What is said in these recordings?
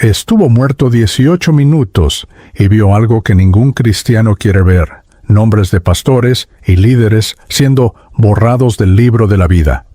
Estuvo muerto 18 minutos y vio algo que ningún cristiano quiere ver: nombres de pastores y líderes siendo borrados del libro de la vida.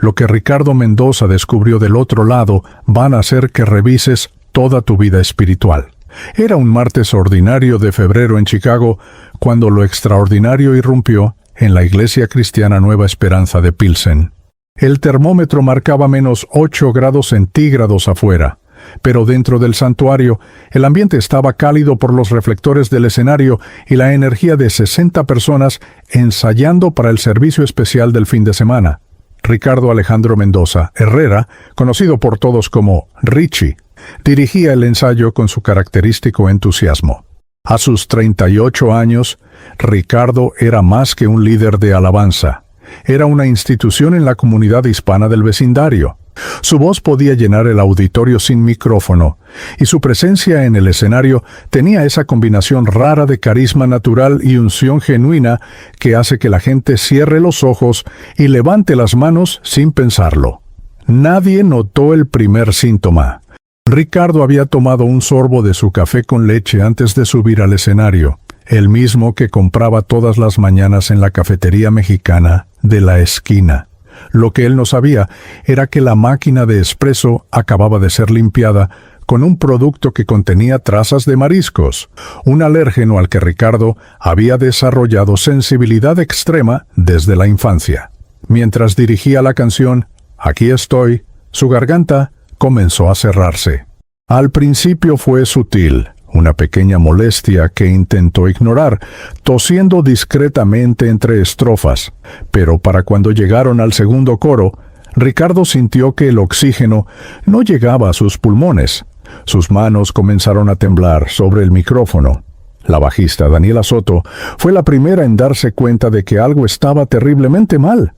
Lo que Ricardo Mendoza descubrió del otro lado van a hacer que revises toda tu vida espiritual. Era un martes ordinario de febrero en Chicago cuando lo extraordinario irrumpió en la Iglesia Cristiana Nueva Esperanza de Pilsen. El termómetro marcaba menos 8 grados centígrados afuera, pero dentro del santuario el ambiente estaba cálido por los reflectores del escenario y la energía de 60 personas ensayando para el servicio especial del fin de semana. Ricardo Alejandro Mendoza Herrera, conocido por todos como Richie, dirigía el ensayo con su característico entusiasmo. A sus 38 años, Ricardo era más que un líder de alabanza. Era una institución en la comunidad hispana del vecindario. Su voz podía llenar el auditorio sin micrófono, y su presencia en el escenario tenía esa combinación rara de carisma natural y unción genuina que hace que la gente cierre los ojos y levante las manos sin pensarlo. Nadie notó el primer síntoma. Ricardo había tomado un sorbo de su café con leche antes de subir al escenario, el mismo que compraba todas las mañanas en la cafetería mexicana de la esquina. Lo que él no sabía era que la máquina de espresso acababa de ser limpiada con un producto que contenía trazas de mariscos, un alérgeno al que Ricardo había desarrollado sensibilidad extrema desde la infancia. Mientras dirigía la canción Aquí estoy, su garganta comenzó a cerrarse. Al principio fue sutil, una pequeña molestia que intentó ignorar, tosiendo discretamente entre estrofas, pero para cuando llegaron al segundo coro, Ricardo sintió que el oxígeno no llegaba a sus pulmones. Sus manos comenzaron a temblar sobre el micrófono. La bajista Daniela Soto fue la primera en darse cuenta de que algo estaba terriblemente mal.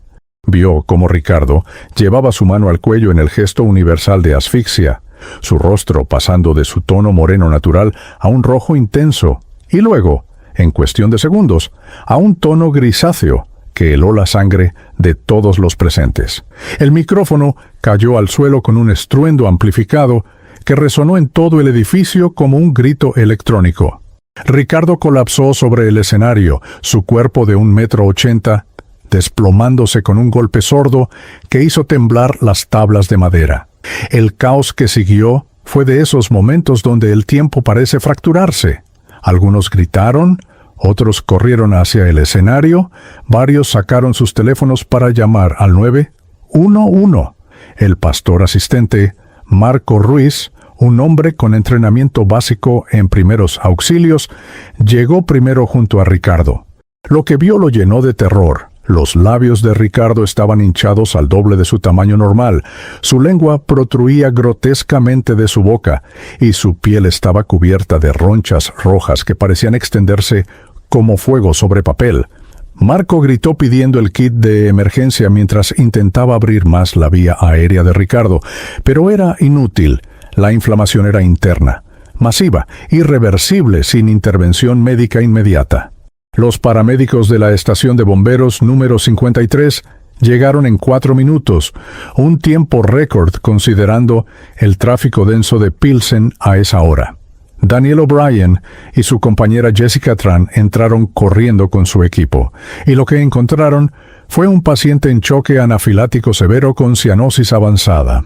Vio cómo Ricardo llevaba su mano al cuello en el gesto universal de asfixia, su rostro pasando de su tono moreno natural a un rojo intenso, y luego, en cuestión de segundos, a un tono grisáceo que heló la sangre de todos los presentes. El micrófono cayó al suelo con un estruendo amplificado que resonó en todo el edificio como un grito electrónico. Ricardo colapsó sobre el escenario, su cuerpo de 1,80 m, desplomándose con un golpe sordo que hizo temblar las tablas de madera. El caos que siguió fue de esos momentos donde el tiempo parece fracturarse. Algunos gritaron, otros corrieron hacia el escenario, varios sacaron sus teléfonos para llamar al 911. El pastor asistente, Marco Ruiz, un hombre con entrenamiento básico en primeros auxilios, llegó primero junto a Ricardo. Lo que vio lo llenó de terror. Los labios de Ricardo estaban hinchados al doble de su tamaño normal, su lengua protruía grotescamente de su boca, y su piel estaba cubierta de ronchas rojas que parecían extenderse como fuego sobre papel. Marco gritó pidiendo el kit de emergencia mientras intentaba abrir más la vía aérea de Ricardo, pero era inútil. La inflamación era interna, masiva, irreversible sin intervención médica inmediata. Los paramédicos de la estación de bomberos número 53 llegaron en 4 minutos, un tiempo récord considerando el tráfico denso de Pilsen a esa hora. Daniel O'Brien y su compañera Jessica Tran entraron corriendo con su equipo, y lo que encontraron fue un paciente en choque anafilático severo con cianosis avanzada.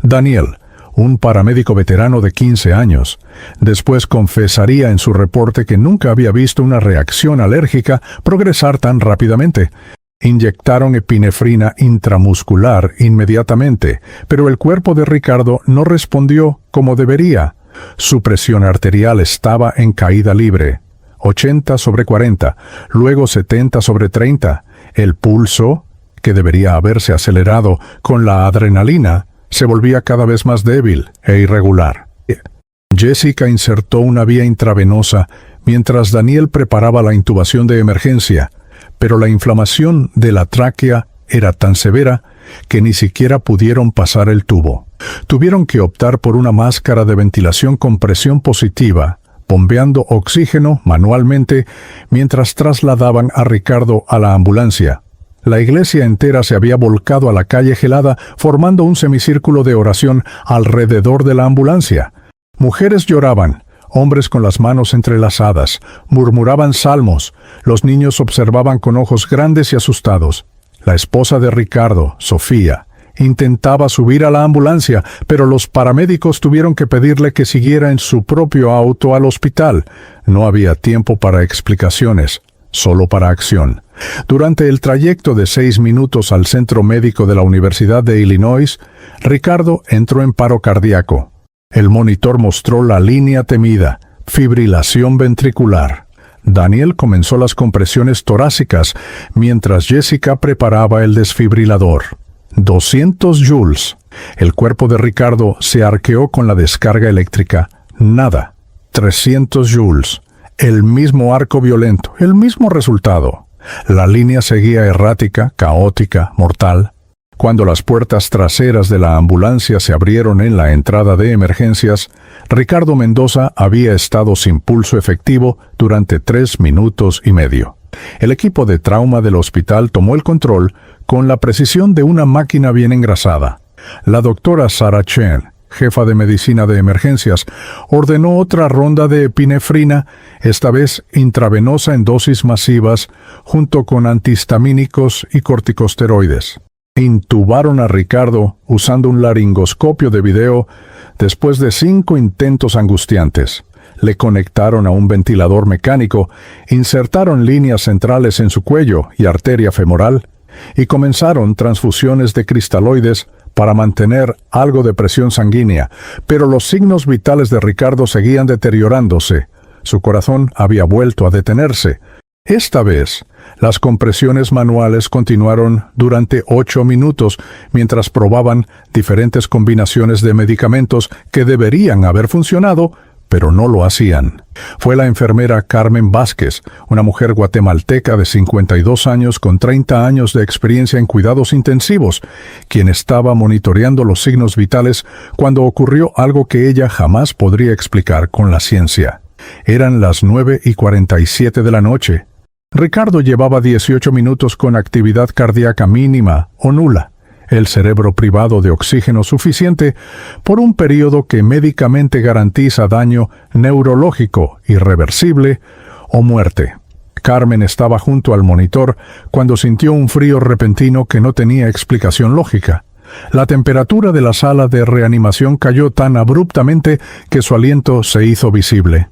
Daniel, un paramédico veterano de 15 años, después confesaría en su reporte que nunca había visto una reacción alérgica progresar tan rápidamente. Inyectaron epinefrina intramuscular inmediatamente, pero el cuerpo de Ricardo no respondió como debería. Su presión arterial estaba en caída libre, 80/40, luego 70/30. El pulso, que debería haberse acelerado con la adrenalina, se volvía cada vez más débil e irregular. Jessica insertó una vía intravenosa mientras Daniel preparaba la intubación de emergencia, pero la inflamación de la tráquea era tan severa que ni siquiera pudieron pasar el tubo. Tuvieron que optar por una máscara de ventilación con presión positiva, bombeando oxígeno manualmente mientras trasladaban a Ricardo a la ambulancia. La iglesia entera se había volcado a la calle gelada, formando un semicírculo de oración alrededor de la ambulancia. Mujeres lloraban, hombres con las manos entrelazadas, murmuraban salmos, los niños observaban con ojos grandes y asustados. La esposa de Ricardo, Sofía, intentaba subir a la ambulancia, pero los paramédicos tuvieron que pedirle que siguiera en su propio auto al hospital. No había tiempo para explicaciones, solo para acción. Durante el trayecto de 6 minutos al centro médico de la Universidad de Illinois, Ricardo entró en paro cardíaco. El monitor mostró la línea temida, fibrilación ventricular. Daniel comenzó las compresiones torácicas, mientras Jessica preparaba el desfibrilador. 200 joules. El cuerpo de Ricardo se arqueó con la descarga eléctrica. Nada. 300 joules. El mismo arco violento, el mismo resultado. La línea seguía errática, caótica, mortal. Cuando las puertas traseras de la ambulancia se abrieron en la entrada de emergencias, Ricardo Mendoza había estado sin pulso efectivo durante 3 minutos y medio. El equipo de trauma del hospital tomó el control con la precisión de una máquina bien engrasada. La doctora Sarah Chen, jefa de medicina de emergencias, ordenó otra ronda de epinefrina, esta vez intravenosa en dosis masivas, junto con antihistamínicos y corticosteroides. Intubaron a Ricardo usando un laringoscopio de video después de 5 intentos angustiantes. Le conectaron a un ventilador mecánico, insertaron líneas centrales en su cuello y arteria femoral, y comenzaron transfusiones de cristaloides para mantener algo de presión sanguínea, pero los signos vitales de Ricardo seguían deteriorándose. Su corazón había vuelto a detenerse. Esta vez, las compresiones manuales continuaron durante 8 minutos mientras probaban diferentes combinaciones de medicamentos que deberían haber funcionado, pero no lo hacían. Fue la enfermera Carmen Vázquez, una mujer guatemalteca de 52 años con 30 años de experiencia en cuidados intensivos, quien estaba monitoreando los signos vitales cuando ocurrió algo que ella jamás podría explicar con la ciencia. Eran las 9:47 de la noche. Ricardo llevaba 18 minutos con actividad cardíaca mínima o nula, el cerebro privado de oxígeno suficiente por un periodo que médicamente garantiza daño neurológico irreversible o muerte. Carmen estaba junto al monitor cuando sintió un frío repentino que no tenía explicación lógica. La temperatura de la sala de reanimación cayó tan abruptamente que su aliento se hizo visible.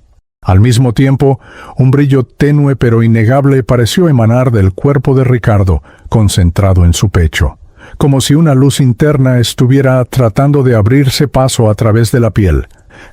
Al mismo tiempo, un brillo tenue pero innegable pareció emanar del cuerpo de Ricardo, concentrado en su pecho, como si una luz interna estuviera tratando de abrirse paso a través de la piel.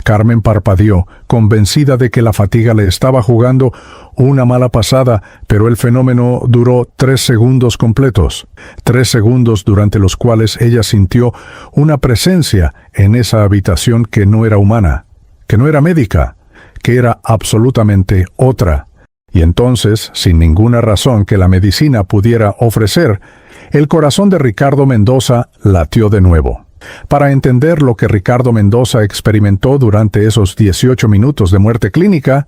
Carmen parpadeó, convencida de que la fatiga le estaba jugando una mala pasada, pero el fenómeno duró 3 segundos completos. 3 segundos durante los cuales ella sintió una presencia en esa habitación que no era humana, que no era médica, que era absolutamente otra. Y entonces, sin ninguna razón que la medicina pudiera ofrecer, el corazón de Ricardo Mendoza latió de nuevo. Para entender lo que Ricardo Mendoza experimentó durante esos 18 minutos de muerte clínica,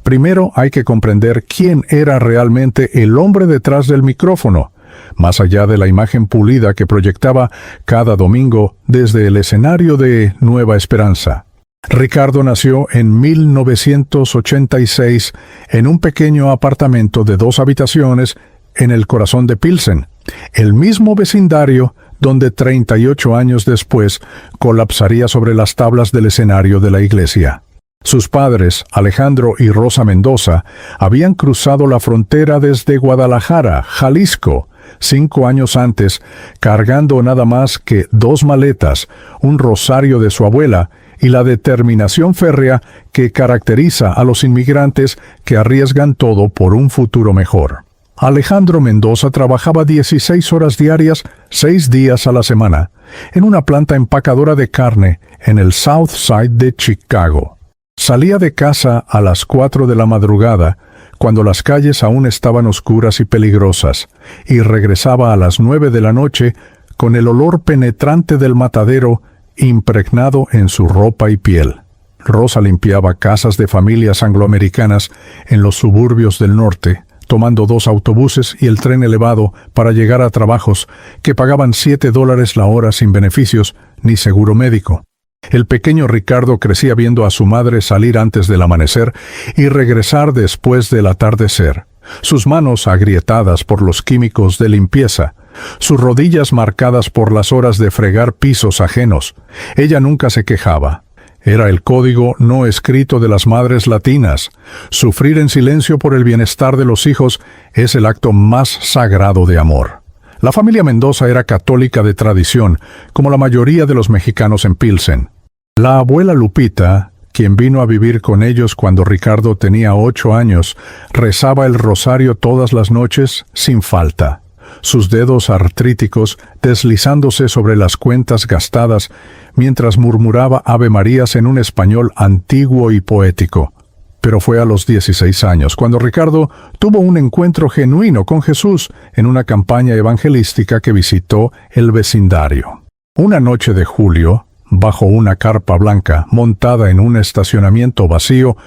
primero hay que comprender quién era realmente el hombre detrás del micrófono, más allá de la imagen pulida que proyectaba cada domingo desde el escenario de Nueva Esperanza. Ricardo nació en 1986 en un pequeño apartamento de 2 habitaciones en el corazón de Pilsen, el mismo vecindario donde 38 años después colapsaría sobre las tablas del escenario de la iglesia. Sus padres, Alejandro y Rosa Mendoza, habían cruzado la frontera desde Guadalajara, Jalisco, 5 años antes, cargando nada más que 2 maletas, un rosario de su abuela y la determinación férrea que caracteriza a los inmigrantes que arriesgan todo por un futuro mejor. Alejandro Mendoza trabajaba 16 horas diarias, 6 días a la semana, en una planta empacadora de carne en el South Side de Chicago. Salía de casa a las 4 de la madrugada, cuando las calles aún estaban oscuras y peligrosas, y regresaba a las 9 de la noche con el olor penetrante del matadero impregnado en su ropa y piel. Rosa limpiaba casas de familias angloamericanas en los suburbios del norte, tomando 2 autobuses y el tren elevado para llegar a trabajos que pagaban $7 la hora sin beneficios ni seguro médico. El pequeño Ricardo crecía viendo a su madre salir antes del amanecer y regresar después del atardecer, sus manos agrietadas por los químicos de limpieza, sus rodillas marcadas por las horas de fregar pisos ajenos. Ella nunca se quejaba. Era el código no escrito de las madres latinas. Sufrir en silencio por el bienestar de los hijos es el acto más sagrado de amor. La familia Mendoza era católica de tradición, como la mayoría de los mexicanos en Pilsen. La abuela Lupita, quien vino a vivir con ellos cuando Ricardo tenía 8 años, rezaba el rosario todas las noches sin falta, sus dedos artríticos deslizándose sobre las cuentas gastadas mientras murmuraba avemarías en un español antiguo y poético. Pero fue a los 16 años cuando Ricardo tuvo un encuentro genuino con Jesús en una campaña evangelística que visitó el vecindario. Una noche de julio, bajo una carpa blanca montada en un estacionamiento vacío,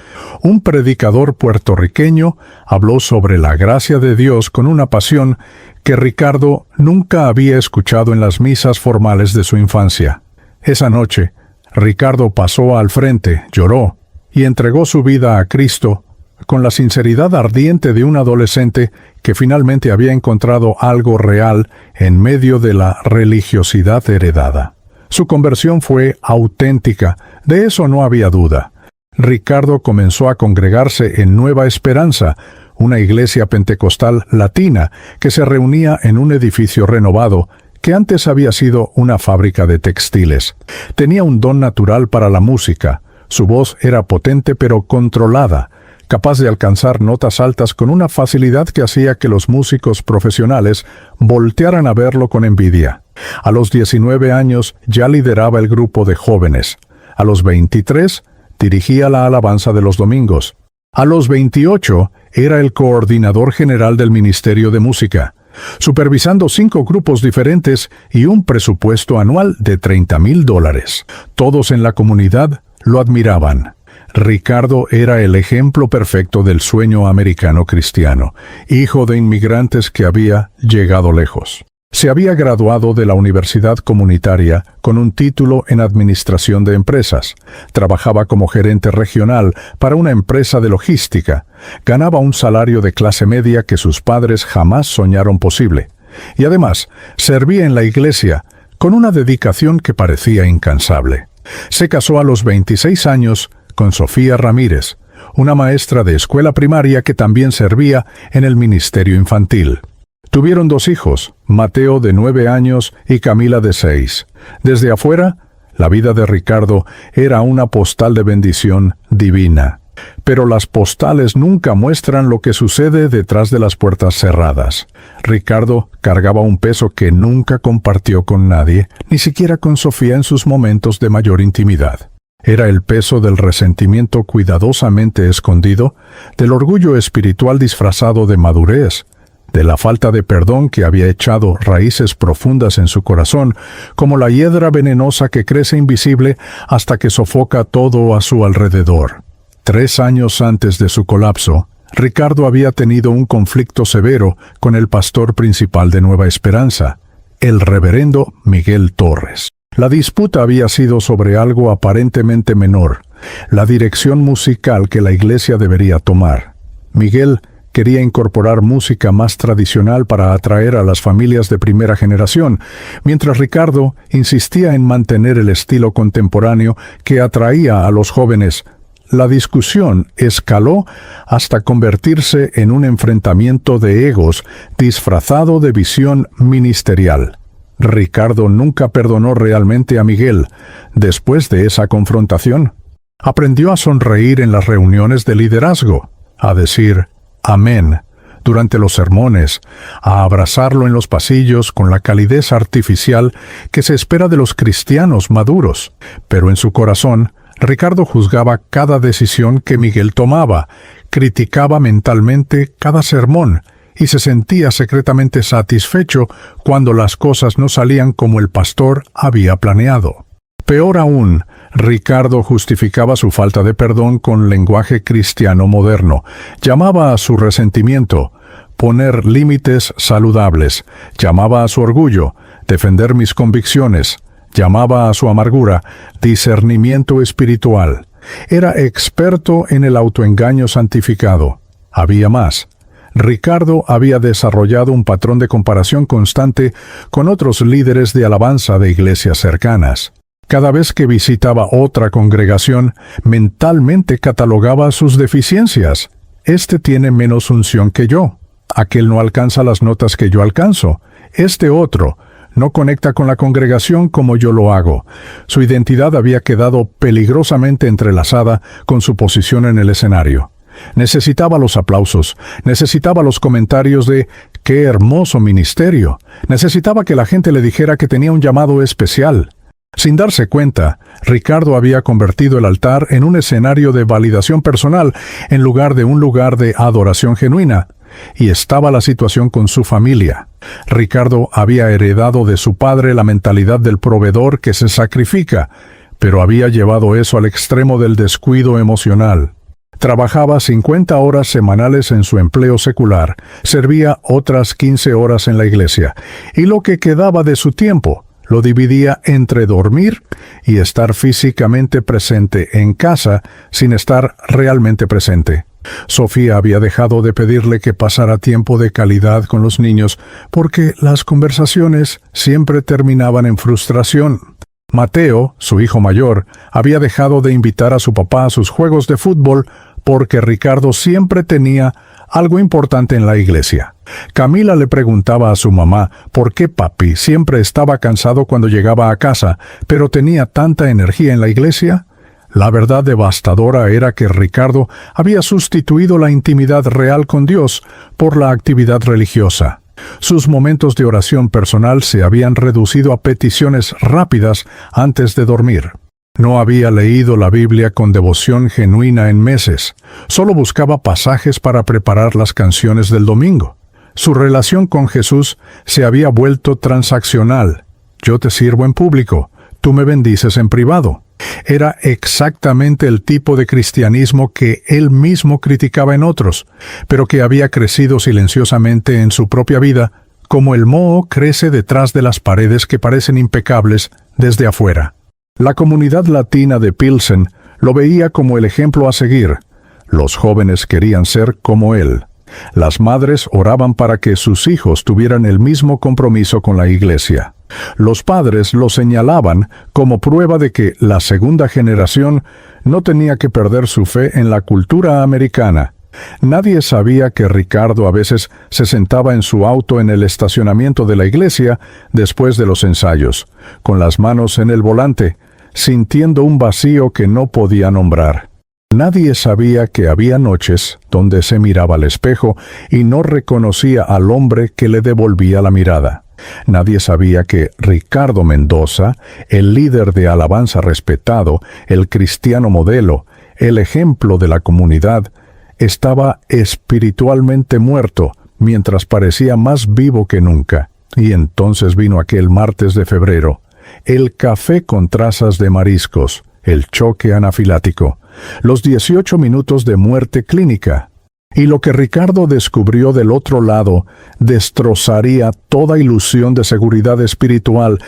un predicador puertorriqueño habló sobre la gracia de Dios con una pasión que Ricardo nunca había escuchado en las misas formales de su infancia. Esa noche, Ricardo pasó al frente, lloró y entregó su vida a Cristo con la sinceridad ardiente de un adolescente que finalmente había encontrado algo real en medio de la religiosidad heredada. Su conversión fue auténtica, de eso no había duda. Ricardo comenzó a congregarse en Nueva Esperanza, una iglesia pentecostal latina que se reunía en un edificio renovado que antes había sido una fábrica de textiles. Tenía un don natural para la música. Su voz era potente pero controlada, capaz de alcanzar notas altas con una facilidad que hacía que los músicos profesionales voltearan a verlo con envidia. A los 19 años ya lideraba el grupo de jóvenes. A los 23 dirigía la alabanza de los domingos. A los 28 era el coordinador general del Ministerio de Música, supervisando 5 grupos diferentes y un presupuesto anual de $30,000. Todos en la comunidad lo admiraban. Ricardo era el ejemplo perfecto del sueño americano cristiano, hijo de inmigrantes que había llegado lejos. Se había graduado de la universidad comunitaria con un título en administración de empresas. Trabajaba como gerente regional para una empresa de logística. Ganaba un salario de clase media que sus padres jamás soñaron posible. Y además, servía en la iglesia con una dedicación que parecía incansable. Se casó a los 26 años con Sofía Ramírez, una maestra de escuela primaria que también servía en el ministerio infantil. Tuvieron 2 hijos, Mateo de 9 años y Camila de 6. Desde afuera, la vida de Ricardo era una postal de bendición divina. Pero las postales nunca muestran lo que sucede detrás de las puertas cerradas. Ricardo cargaba un peso que nunca compartió con nadie, ni siquiera con Sofía en sus momentos de mayor intimidad. Era el peso del resentimiento cuidadosamente escondido, del orgullo espiritual disfrazado de madurez, de la falta de perdón que había echado raíces profundas en su corazón, como la hiedra venenosa que crece invisible hasta que sofoca todo a su alrededor. 3 años antes de su colapso, Ricardo había tenido un conflicto severo con el pastor principal de Nueva Esperanza, el reverendo Miguel Torres. La disputa había sido sobre algo aparentemente menor, la dirección musical que la iglesia debería tomar. Miguel quería incorporar música más tradicional para atraer a las familias de primera generación, mientras Ricardo insistía en mantener el estilo contemporáneo que atraía a los jóvenes. La discusión escaló hasta convertirse en un enfrentamiento de egos disfrazado de visión ministerial. Ricardo nunca perdonó realmente a Miguel. Después de esa confrontación, aprendió a sonreír en las reuniones de liderazgo, a decir amén durante los sermones, a abrazarlo en los pasillos con la calidez artificial que se espera de los cristianos maduros. Pero en su corazón, Ricardo juzgaba cada decisión que Miguel tomaba, criticaba mentalmente cada sermón y se sentía secretamente satisfecho cuando las cosas no salían como el pastor había planeado. Peor aún, Ricardo justificaba su falta de perdón con lenguaje cristiano moderno. Llamaba a su resentimiento poner límites saludables. Llamaba a su orgullo defender mis convicciones. Llamaba a su amargura discernimiento espiritual. Era experto en el autoengaño santificado. Había más. Ricardo había desarrollado un patrón de comparación constante con otros líderes de alabanza de iglesias cercanas. Cada vez que visitaba otra congregación, mentalmente catalogaba sus deficiencias. Este tiene menos unción que yo. Aquel no alcanza las notas que yo alcanzo. Este otro no conecta con la congregación como yo lo hago. Su identidad había quedado peligrosamente entrelazada con su posición en el escenario. Necesitaba los aplausos, necesitaba los comentarios de ¡qué hermoso ministerio! Necesitaba que la gente le dijera que tenía un llamado especial. Sin darse cuenta, Ricardo había convertido el altar en un escenario de validación personal en lugar de un lugar de adoración genuina. Y estaba la situación con su familia. Ricardo había heredado de su padre la mentalidad del proveedor que se sacrifica, pero había llevado eso al extremo del descuido emocional. Trabajaba 50 horas semanales en su empleo secular, servía otras 15 horas en la iglesia, y lo que quedaba de su tiempo lo dividía entre dormir y estar físicamente presente en casa sin estar realmente presente. Sofía había dejado de pedirle que pasara tiempo de calidad con los niños porque las conversaciones siempre terminaban en frustración. Mateo, su hijo mayor, había dejado de invitar a su papá a sus juegos de fútbol porque Ricardo siempre tenía algo importante en la iglesia. Camila le preguntaba a su mamá por qué papi siempre estaba cansado cuando llegaba a casa, pero tenía tanta energía en la iglesia. La verdad devastadora era que Ricardo había sustituido la intimidad real con Dios por la actividad religiosa. Sus momentos de oración personal se habían reducido a peticiones rápidas antes de dormir. No había leído la Biblia con devoción genuina en meses. Solo buscaba pasajes para preparar las canciones del domingo. Su relación con Jesús se había vuelto transaccional. Yo te sirvo en público, tú me bendices en privado. Era exactamente el tipo de cristianismo que él mismo criticaba en otros, pero que había crecido silenciosamente en su propia vida, como el moho crece detrás de las paredes que parecen impecables desde afuera. La comunidad latina de Pilsen lo veía como el ejemplo a seguir. Los jóvenes querían ser como él. Las madres oraban para que sus hijos tuvieran el mismo compromiso con la iglesia. Los padres lo señalaban como prueba de que la segunda generación no tenía que perder su fe en la cultura americana. Nadie sabía que Ricardo a veces se sentaba en su auto en el estacionamiento de la iglesia después de los ensayos, con las manos en el volante, sintiendo un vacío que no podía nombrar. Nadie sabía que había noches donde se miraba al espejo y no reconocía al hombre que le devolvía la mirada. Nadie sabía que Ricardo Mendoza, el líder de alabanza respetado, el cristiano modelo, el ejemplo de la comunidad, estaba espiritualmente muerto, mientras parecía más vivo que nunca. Y entonces vino aquel martes de febrero, el café con trazas de mariscos, el choque anafilático, los 18 minutos de muerte clínica. Y lo que Ricardo descubrió del otro lado destrozaría toda ilusión de seguridad espiritual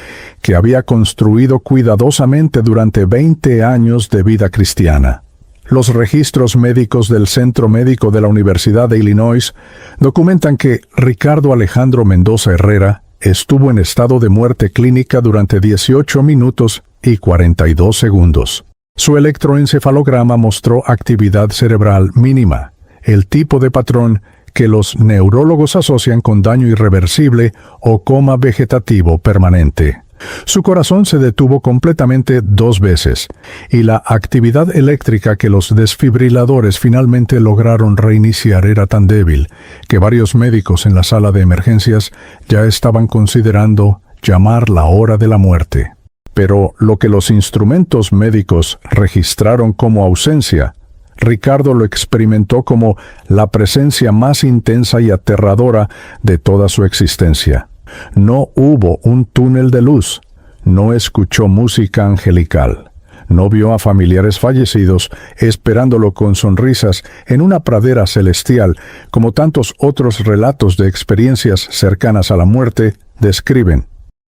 que había construido cuidadosamente durante 20 años de vida cristiana. Los registros médicos del Centro Médico de la Universidad de Illinois documentan que Ricardo Alejandro Mendoza Herrera estuvo en estado de muerte clínica durante 18 minutos y 42 segundos. Su electroencefalograma mostró actividad cerebral mínima, el tipo de patrón que los neurólogos asocian con daño irreversible o coma vegetativo permanente. Su corazón se detuvo completamente 2 veces, y la actividad eléctrica que los desfibriladores finalmente lograron reiniciar era tan débil que varios médicos en la sala de emergencias ya estaban considerando llamar la hora de la muerte. Pero lo que los instrumentos médicos registraron como ausencia, Ricardo lo experimentó como la presencia más intensa y aterradora de toda su existencia. No hubo un túnel de luz, no escuchó música angelical, no vio a familiares fallecidos esperándolo con sonrisas en una pradera celestial, como tantos otros relatos de experiencias cercanas a la muerte describen.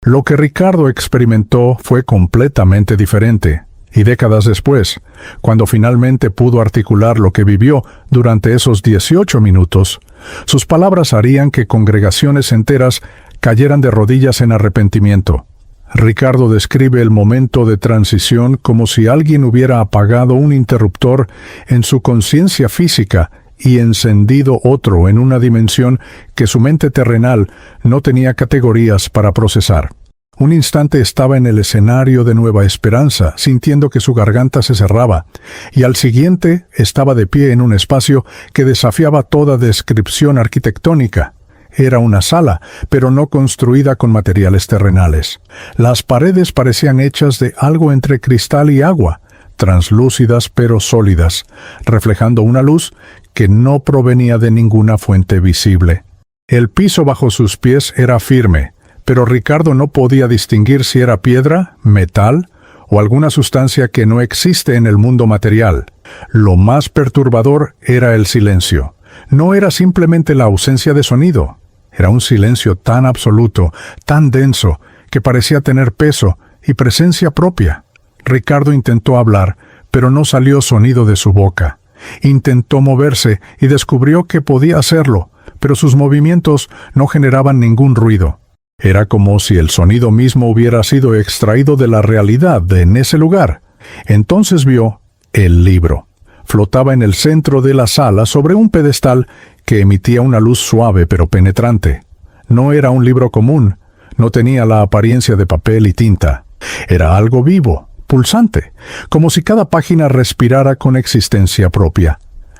Lo que Ricardo experimentó fue completamente diferente, y décadas después, cuando finalmente pudo articular lo que vivió durante esos 18 minutos, sus palabras harían que congregaciones enteras cayeran de rodillas en arrepentimiento. Ricardo describe el momento de transición como si alguien hubiera apagado un interruptor en su conciencia física y encendido otro en una dimensión que su mente terrenal no tenía categorías para procesar. Un instante estaba en el escenario de Nueva Esperanza, sintiendo que su garganta se cerraba, y al siguiente estaba de pie en un espacio que desafiaba toda descripción arquitectónica. Era una sala, pero no construida con materiales terrenales. Las paredes parecían hechas de algo entre cristal y agua, translúcidas pero sólidas, reflejando una luz que no provenía de ninguna fuente visible. El piso bajo sus pies era firme, pero Ricardo no podía distinguir si era piedra, metal o alguna sustancia que no existe en el mundo material. Lo más perturbador era el silencio. No era simplemente la ausencia de sonido. Era un silencio tan absoluto, tan denso, que parecía tener peso y presencia propia. Ricardo intentó hablar, pero no salió sonido de su boca. Intentó moverse y descubrió que podía hacerlo, pero sus movimientos no generaban ningún ruido. Era como si el sonido mismo hubiera sido extraído de la realidad en ese lugar. Entonces vio el libro. Flotaba en el centro de la sala sobre un pedestal que emitía una luz suave pero penetrante. No era un libro común, no tenía la apariencia de papel y tinta. Era algo vivo, pulsante, como si cada página respirara con existencia propia.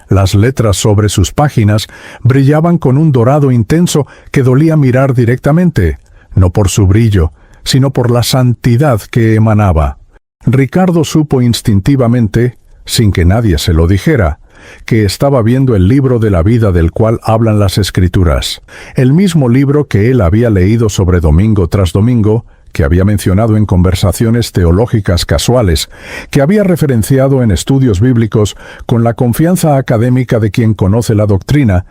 Las letras sobre sus páginas brillaban con un dorado intenso que dolía mirar directamente, no por su brillo, sino por la santidad que emanaba. Ricardo supo instintivamente, sin que nadie se lo dijera, que estaba viendo el libro de la vida del cual hablan las Escrituras, el mismo libro que él había leído sobre domingo tras domingo, que había mencionado en conversaciones teológicas casuales, que había referenciado en estudios bíblicos con la confianza académica de quien conoce la doctrina,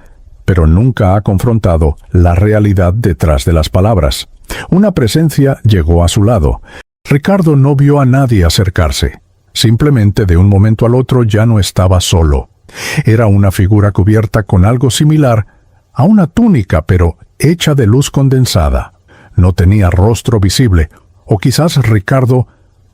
pero nunca ha confrontado la realidad detrás de las palabras. Una presencia llegó a su lado. Ricardo no vio a nadie acercarse. Simplemente de un momento al otro ya no estaba solo. Era una figura cubierta con algo similar a una túnica, pero hecha de luz condensada. No tenía rostro visible, o quizás Ricardo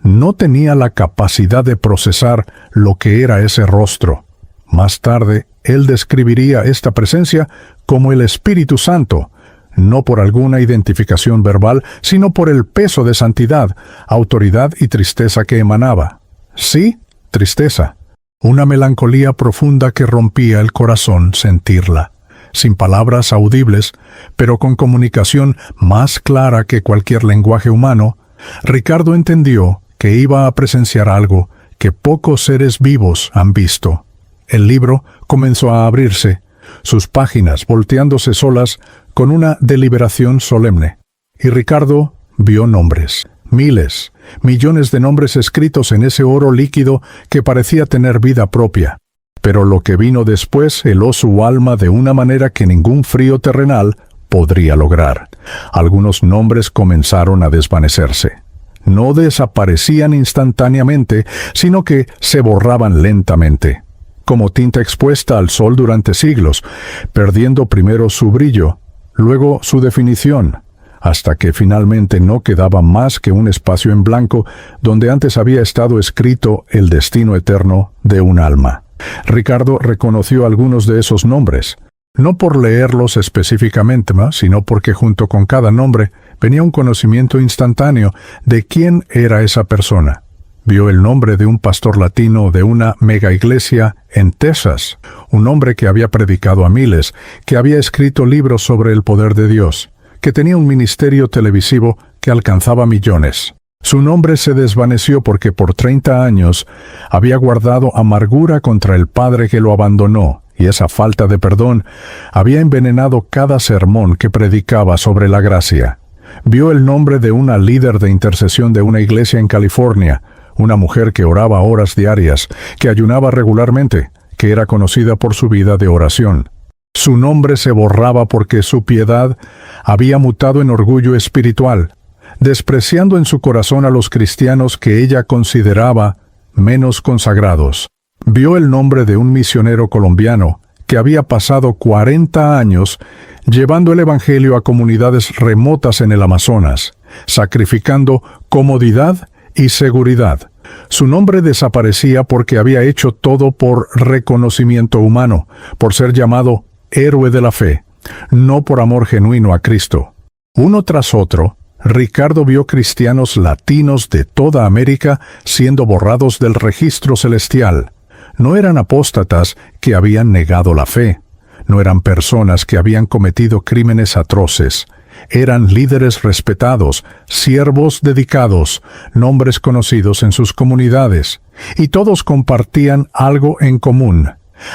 no tenía la capacidad de procesar lo que era ese rostro. Más tarde, él describiría esta presencia como el Espíritu Santo, no por alguna identificación verbal, sino por el peso de santidad, autoridad y tristeza que emanaba. Sí, tristeza. Una melancolía profunda que rompía el corazón sentirla. Sin palabras audibles, pero con comunicación más clara que cualquier lenguaje humano, Ricardo entendió que iba a presenciar algo que pocos seres vivos han visto. El libro comenzó a abrirse, sus páginas volteándose solas con una deliberación solemne. Y Ricardo vio nombres. Miles, millones de nombres escritos en ese oro líquido que parecía tener vida propia. Pero lo que vino después heló su alma de una manera que ningún frío terrenal podría lograr. Algunos nombres comenzaron a desvanecerse. No desaparecían instantáneamente, sino que se borraban lentamente, como tinta expuesta al sol durante siglos, perdiendo primero su brillo, luego su definición, hasta que finalmente no quedaba más que un espacio en blanco donde antes había estado escrito el destino eterno de un alma. Ricardo reconoció algunos de esos nombres, no por leerlos específicamente, sino porque junto con cada nombre venía un conocimiento instantáneo de quién era esa persona. Vio el nombre de un pastor latino de una megaiglesia en Texas, un hombre que había predicado a miles, que había escrito libros sobre el poder de Dios, que tenía un ministerio televisivo que alcanzaba millones. Su nombre se desvaneció porque por 30 años había guardado amargura contra el padre que lo abandonó, y esa falta de perdón había envenenado cada sermón que predicaba sobre la gracia. Vio el nombre de una líder de intercesión de una iglesia en California, una mujer que oraba horas diarias, que ayunaba regularmente, que era conocida por su vida de oración. Su nombre se borraba porque su piedad había mutado en orgullo espiritual. despreciando en su corazón a los cristianos que ella consideraba menos consagrados. Vio el nombre de un misionero colombiano que había pasado 40 años llevando el Evangelio a comunidades remotas en el Amazonas, sacrificando comodidad y seguridad. Su nombre desaparecía porque había hecho todo por reconocimiento humano, por ser llamado héroe de la fe, no por amor genuino a Cristo. Uno tras otro, Ricardo vio cristianos latinos de toda América siendo borrados del registro celestial. No eran apóstatas que habían negado la fe. No eran personas que habían cometido crímenes atroces. Eran líderes respetados, siervos dedicados, nombres conocidos en sus comunidades. Y todos compartían algo en común.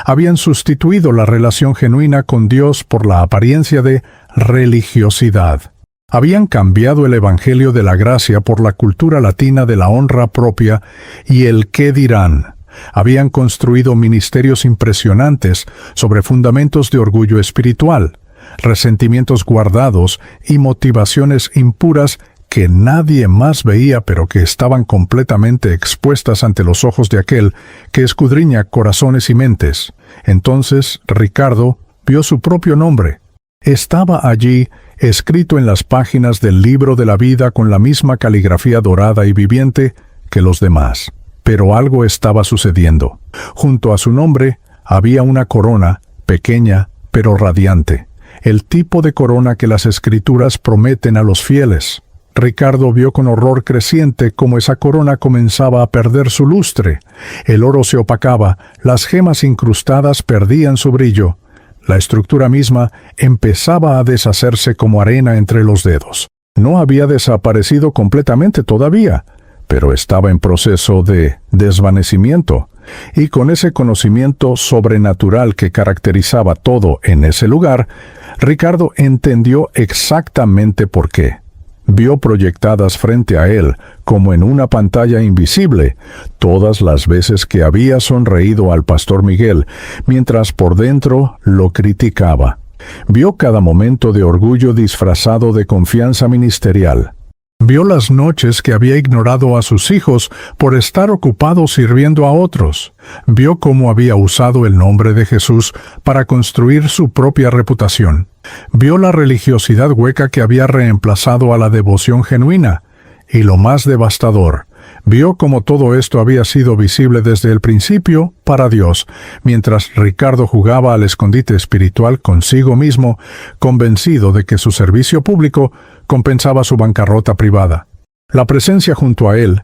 Habían sustituido la relación genuina con Dios por la apariencia de religiosidad. Habían cambiado el Evangelio de la gracia por la cultura latina de la honra propia y el qué dirán. Habían construido ministerios impresionantes sobre fundamentos de orgullo espiritual, resentimientos guardados y motivaciones impuras que nadie más veía, pero que estaban completamente expuestas ante los ojos de aquel que escudriña corazones y mentes. Entonces Ricardo vio su propio nombre. Estaba allí, escrito en las páginas del libro de la vida con la misma caligrafía dorada y viviente que los demás. Pero algo estaba sucediendo. Junto a su nombre había una corona, pequeña pero radiante, el tipo de corona que las Escrituras prometen a los fieles. Ricardo vio con horror creciente cómo esa corona comenzaba a perder su lustre. El oro se opacaba, las gemas incrustadas perdían su brillo. La estructura misma empezaba a deshacerse como arena entre los dedos. No había desaparecido completamente todavía, pero estaba en proceso de desvanecimiento. Y con ese conocimiento sobrenatural que caracterizaba todo en ese lugar, Ricardo entendió exactamente por qué. Vio proyectadas frente a él, como en una pantalla invisible, todas las veces que había sonreído al pastor Miguel, mientras por dentro lo criticaba. Vio cada momento de orgullo disfrazado de confianza ministerial. Vio las noches que había ignorado a sus hijos por estar ocupado sirviendo a otros. Vio cómo había usado el nombre de Jesús para construir su propia reputación. Vio la religiosidad hueca que había reemplazado a la devoción genuina. Y lo más devastador, vio cómo todo esto había sido visible desde el principio para Dios, mientras Ricardo jugaba al escondite espiritual consigo mismo, convencido de que su servicio público compensaba su bancarrota privada. La presencia junto a él,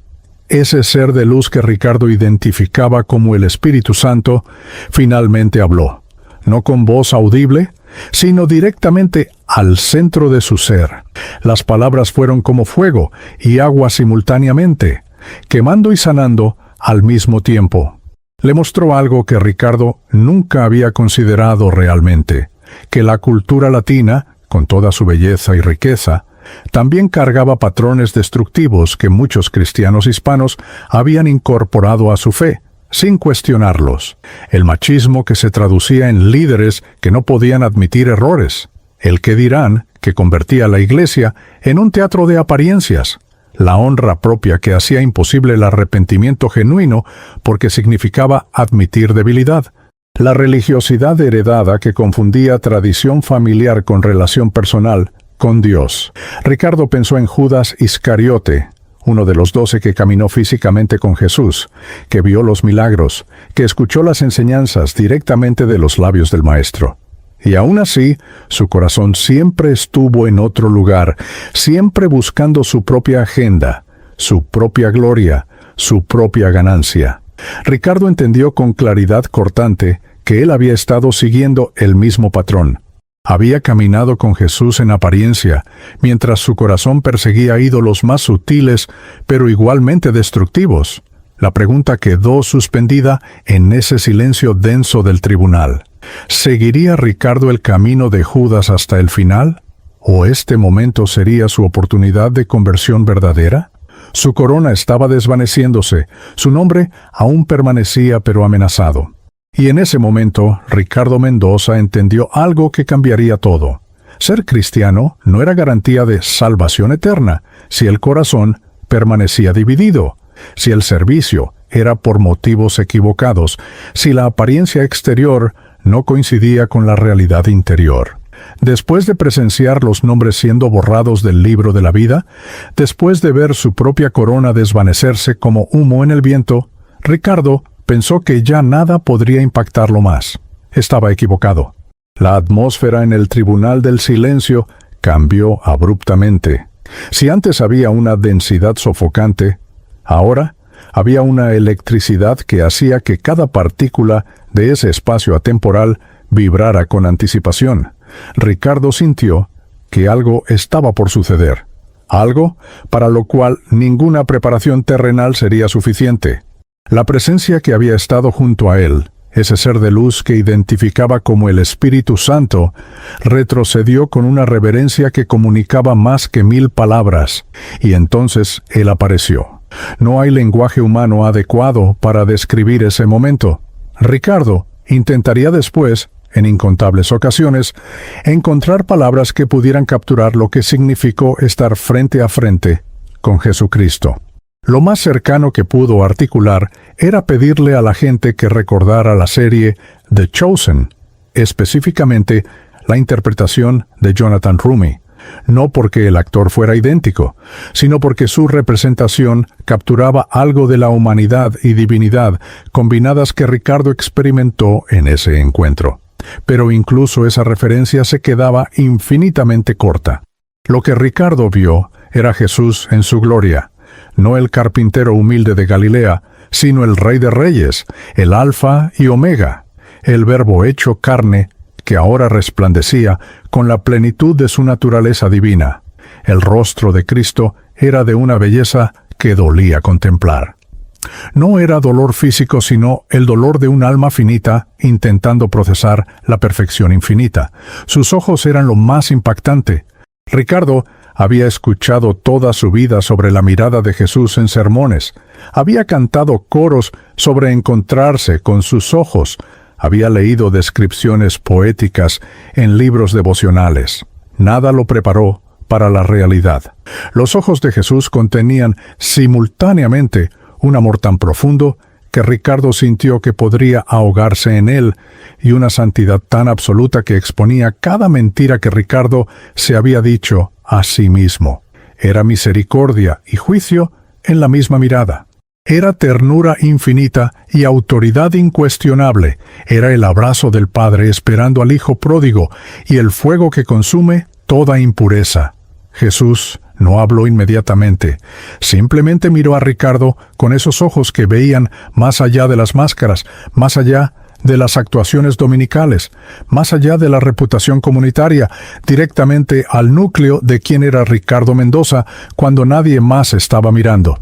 ese ser de luz que Ricardo identificaba como el Espíritu Santo, finalmente habló, no con voz audible, sino directamente al centro de su ser. Las palabras fueron como fuego y agua simultáneamente, quemando y sanando al mismo tiempo. Le mostró algo que Ricardo nunca había considerado realmente, que la cultura latina, con toda su belleza y riqueza, también cargaba patrones destructivos que muchos cristianos hispanos habían incorporado a su fe, sin cuestionarlos. El machismo que se traducía en líderes que no podían admitir errores. El qué dirán, que convertía a la iglesia en un teatro de apariencias. La honra propia que hacía imposible el arrepentimiento genuino porque significaba admitir debilidad. La religiosidad heredada que confundía tradición familiar con relación personal con Dios. Ricardo pensó en Judas Iscariote, uno de los 12 que caminó físicamente con Jesús, que vio los milagros, que escuchó las enseñanzas directamente de los labios del Maestro. Y aún así, su corazón siempre estuvo en otro lugar, siempre buscando su propia agenda, su propia gloria, su propia ganancia. Ricardo entendió con claridad cortante que él había estado siguiendo el mismo patrón. Había caminado con Jesús en apariencia, mientras su corazón perseguía ídolos más sutiles, pero igualmente destructivos. La pregunta quedó suspendida en ese silencio denso del tribunal. ¿Seguiría Ricardo el camino de Judas hasta el final? ¿O este momento sería su oportunidad de conversión verdadera? Su corona estaba desvaneciéndose, su nombre aún permanecía pero amenazado. Y en ese momento, Ricardo Mendoza entendió algo que cambiaría todo. Ser cristiano no era garantía de salvación eterna si el corazón permanecía dividido, si el servicio era por motivos equivocados, si la apariencia exterior no coincidía con la realidad interior. Después de presenciar los nombres siendo borrados del libro de la vida, después de ver su propia corona desvanecerse como humo en el viento, Ricardo pensó que ya nada podría impactarlo más. Estaba equivocado. La atmósfera en el tribunal del silencio cambió abruptamente. Si antes había una densidad sofocante, ahora había una electricidad que hacía que cada partícula de ese espacio atemporal vibrara con anticipación. Ricardo sintió que algo estaba por suceder, algo para lo cual ninguna preparación terrenal sería suficiente. La presencia que había estado junto a él, ese ser de luz que identificaba como el Espíritu Santo, retrocedió con una reverencia que comunicaba más que 1000 palabras, y entonces él apareció. No hay lenguaje humano adecuado para describir ese momento. Ricardo intentaría después, en incontables ocasiones, encontrar palabras que pudieran capturar lo que significó estar frente a frente con Jesucristo. Lo más cercano que pudo articular era pedirle a la gente que recordara la serie The Chosen, específicamente la interpretación de Jonathan Roumie, no porque el actor fuera idéntico, sino porque su representación capturaba algo de la humanidad y divinidad combinadas que Ricardo experimentó en ese encuentro. Pero incluso esa referencia se quedaba infinitamente corta. Lo que Ricardo vio era Jesús en su gloria, no el carpintero humilde de Galilea, sino el Rey de Reyes, el Alfa y Omega, el Verbo hecho carne, que ahora resplandecía con la plenitud de su naturaleza divina. El rostro de Cristo era de una belleza que dolía contemplar. No era dolor físico, sino el dolor de un alma finita intentando procesar la perfección infinita. Sus ojos eran lo más impactante. Ricardo había escuchado toda su vida sobre la mirada de Jesús en sermones. Había cantado coros sobre encontrarse con sus ojos. Había leído descripciones poéticas en libros devocionales. Nada lo preparó para la realidad. Los ojos de Jesús contenían simultáneamente un amor tan profundo que Ricardo sintió que podría ahogarse en él, y una santidad tan absoluta que exponía cada mentira que Ricardo se había dicho a sí mismo. Era misericordia y juicio en la misma mirada. Era ternura infinita y autoridad incuestionable. Era el abrazo del Padre esperando al Hijo pródigo y el fuego que consume toda impureza. Jesús no habló inmediatamente. Simplemente miró a Ricardo con esos ojos que veían más allá de las máscaras, más allá de las actuaciones dominicales, más allá de la reputación comunitaria, directamente al núcleo de quién era Ricardo Mendoza cuando nadie más estaba mirando.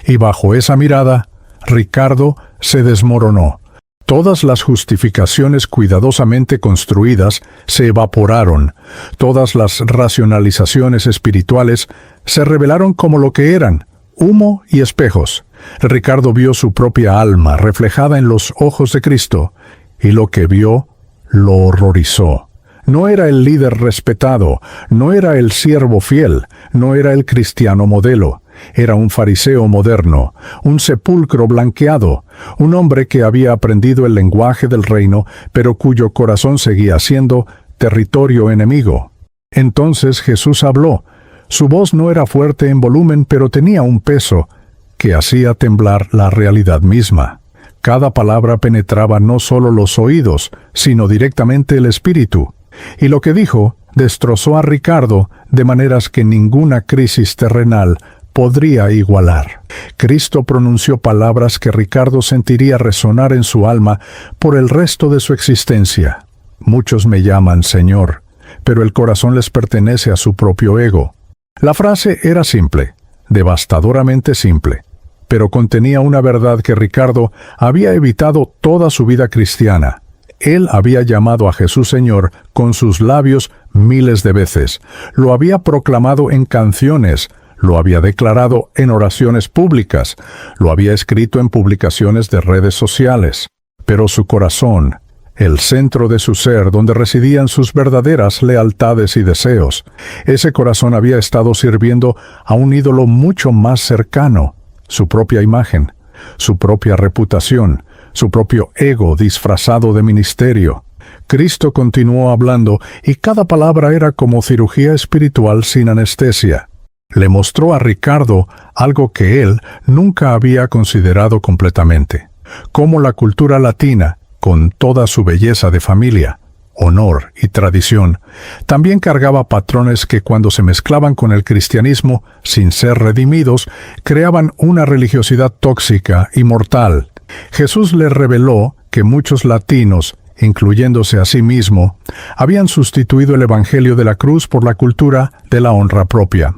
Y bajo esa mirada, Ricardo se desmoronó. Todas las justificaciones cuidadosamente construidas se evaporaron. Todas las racionalizaciones espirituales se revelaron como lo que eran, humo y espejos. Ricardo vio su propia alma reflejada en los ojos de Cristo, y lo que vio lo horrorizó. No era el líder respetado, no era el siervo fiel, no era el cristiano modelo. Era un fariseo moderno, un sepulcro blanqueado, un hombre que había aprendido el lenguaje del reino, pero cuyo corazón seguía siendo territorio enemigo. Entonces Jesús habló. Su voz no era fuerte en volumen, pero tenía un peso que hacía temblar la realidad misma. Cada palabra penetraba no solo los oídos, sino directamente el espíritu. Y lo que dijo destrozó a Ricardo de maneras que ninguna crisis terrenal podría igualar. Cristo pronunció palabras que Ricardo sentiría resonar en su alma por el resto de su existencia. Muchos me llaman Señor, pero el corazón les pertenece a su propio ego. La frase era simple, devastadoramente simple, pero contenía una verdad que Ricardo había evitado toda su vida cristiana. Él había llamado a Jesús Señor con sus labios miles de veces. Lo había proclamado en canciones, lo había declarado en oraciones públicas, lo había escrito en publicaciones de redes sociales. Pero su corazón el centro de su ser donde residían sus verdaderas lealtades y deseos. Ese corazón había estado sirviendo a un ídolo mucho más cercano, su propia imagen, su propia reputación, su propio ego disfrazado de ministerio. Cristo continuó hablando y cada palabra era como cirugía espiritual sin anestesia. Le mostró a Ricardo algo que él nunca había considerado completamente: cómo la cultura latina, con toda su belleza de familia, honor y tradición, también cargaba patrones que cuando se mezclaban con el cristianismo, sin ser redimidos, creaban una religiosidad tóxica y mortal. Jesús le reveló que muchos latinos, incluyéndose a sí mismo, habían sustituido el evangelio de la cruz por la cultura de la honra propia.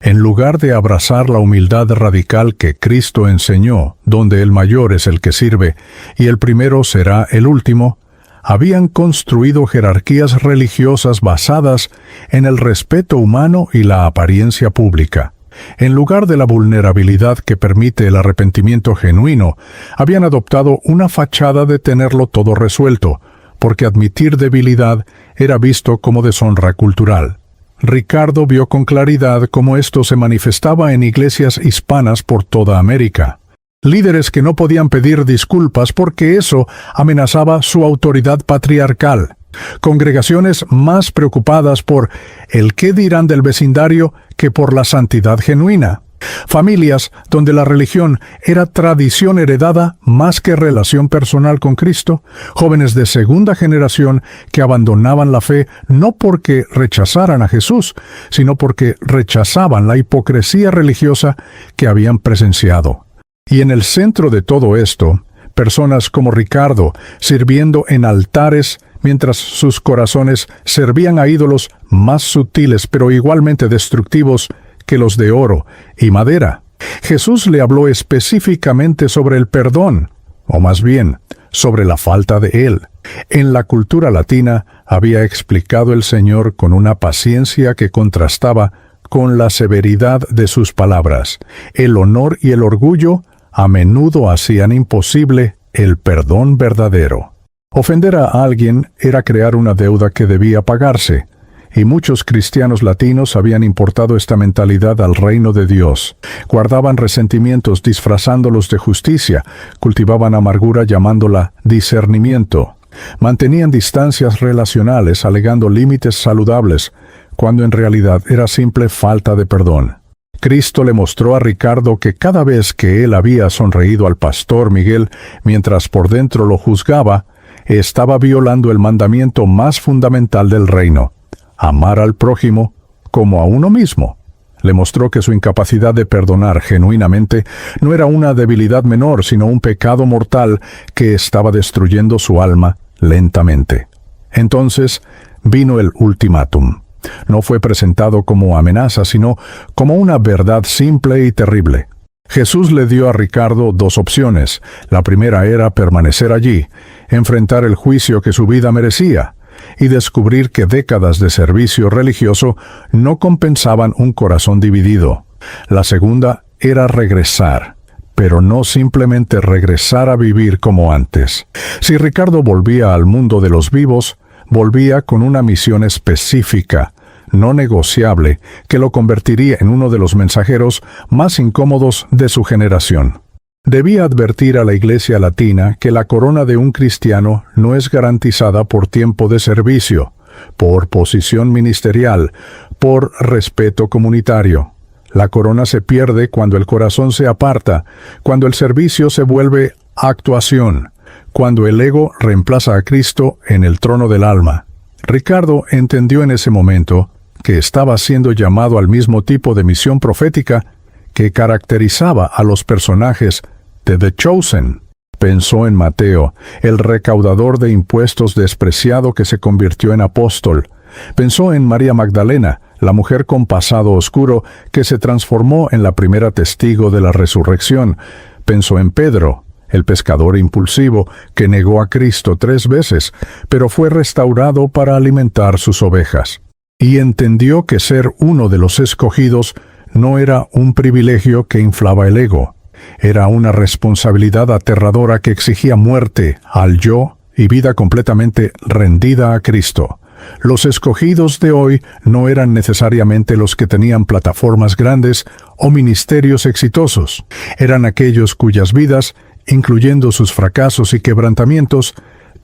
En lugar de abrazar la humildad radical que Cristo enseñó, donde el mayor es el que sirve y el primero será el último, habían construido jerarquías religiosas basadas en el respeto humano y la apariencia pública. En lugar de la vulnerabilidad que permite el arrepentimiento genuino, habían adoptado una fachada de tenerlo todo resuelto, porque admitir debilidad era visto como deshonra cultural. Ricardo vio con claridad cómo esto se manifestaba en iglesias hispanas por toda América. Líderes que no podían pedir disculpas porque eso amenazaba su autoridad patriarcal. Congregaciones más preocupadas por el qué dirán del vecindario que por la santidad genuina. Familias donde la religión era tradición heredada más que relación personal con Cristo. Jóvenes de segunda generación que abandonaban la fe no porque rechazaran a Jesús, sino porque rechazaban la hipocresía religiosa que habían presenciado. Y en el centro de todo esto, personas como Ricardo sirviendo en altares mientras sus corazones servían a ídolos más sutiles pero igualmente destructivos que los de oro y madera. Jesús le habló específicamente sobre el perdón, o más bien, sobre la falta de él. En la cultura latina había explicado el Señor con una paciencia que contrastaba con la severidad de sus palabras. El honor y el orgullo a menudo hacían imposible el perdón verdadero. Ofender a alguien era crear una deuda que debía pagarse, y muchos cristianos latinos habían importado esta mentalidad al reino de Dios. Guardaban resentimientos disfrazándolos de justicia, cultivaban amargura llamándola discernimiento. Mantenían distancias relacionales alegando límites saludables, cuando en realidad era simple falta de perdón. Cristo le mostró a Ricardo que cada vez que él había sonreído al pastor Miguel mientras por dentro lo juzgaba, estaba violando el mandamiento más fundamental del reino: amar al prójimo como a uno mismo. Le mostró que su incapacidad de perdonar genuinamente no era una debilidad menor, sino un pecado mortal que estaba destruyendo su alma lentamente. Entonces vino el ultimátum. No fue presentado como amenaza, sino como una verdad simple y terrible. Jesús le dio a Ricardo dos opciones. La primera era permanecer allí, enfrentar el juicio que su vida merecía, y descubrir que décadas de servicio religioso no compensaban un corazón dividido. La segunda era regresar, pero no simplemente regresar a vivir como antes. Si Ricardo volvía al mundo de los vivos, volvía con una misión específica, no negociable, que lo convertiría en uno de los mensajeros más incómodos de su generación. Debía advertir a la Iglesia latina que la corona de un cristiano no es garantizada por tiempo de servicio, por posición ministerial, por respeto comunitario. La corona se pierde cuando el corazón se aparta, cuando el servicio se vuelve actuación, cuando el ego reemplaza a Cristo en el trono del alma. Ricardo entendió en ese momento que estaba siendo llamado al mismo tipo de misión profética que caracterizaba a los personajes de The Chosen. Pensó en Mateo, el recaudador de impuestos despreciado que se convirtió en apóstol. Pensó en María Magdalena, la mujer con pasado oscuro que se transformó en la primera testigo de la resurrección. Pensó en Pedro, el pescador impulsivo que negó a Cristo 3 veces, pero fue restaurado para alimentar sus ovejas. Y entendió que ser uno de los escogidos no era un privilegio que inflaba el ego. Era una responsabilidad aterradora que exigía muerte al yo y vida completamente rendida a Cristo. Los escogidos de hoy no eran necesariamente los que tenían plataformas grandes o ministerios exitosos. Eran aquellos cuyas vidas, incluyendo sus fracasos y quebrantamientos,